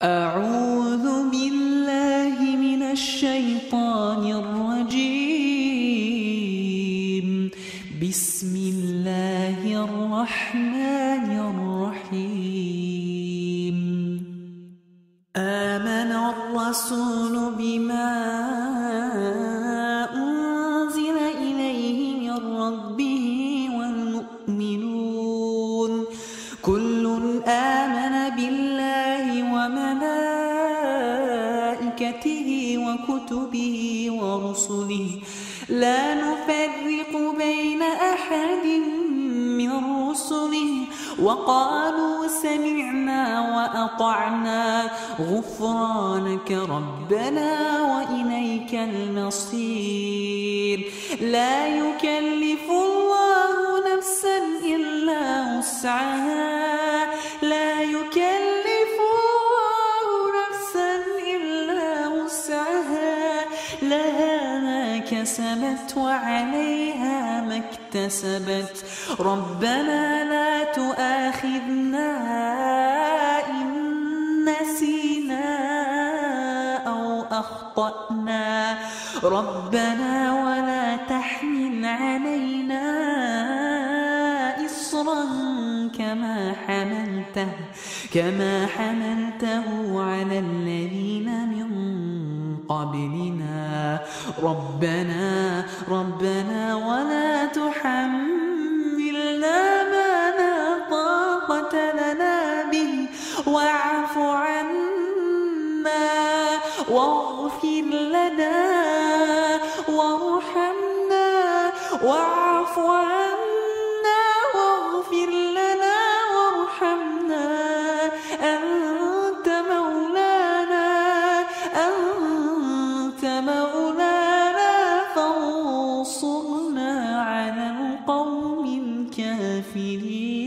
أعوذ بالله من الشيطان الرجيم. بسم الله الرحمن الرحيم. آمن الرسول بما أنزل إليه من ربه والمؤمنون كل آمن بالله وملائكته وكتبه ورسله لا نفرق بين أحد من رسله وقالوا سمعنا وأطعنا غفرانك ربنا وإليك المصير. لا يكلف الله نفسا إلا وسعها لا يكلف الله نفسا إلا وسعها لها ما كسبت وعليها ما اكتسبت ربنا لا تؤاخذنا إن نسينا أو أخطأنا ربنا ولا تحمل علينا إصرا كما حملته على الذين من قبلنا ربنا ولا تحملنا ما لا طاقة لنا به واعف عنا واغفر لنا وارحمنا واعف عنا واغفر لنا وارحمنا أنت مولانا فانصرنا على القوم الكافرين.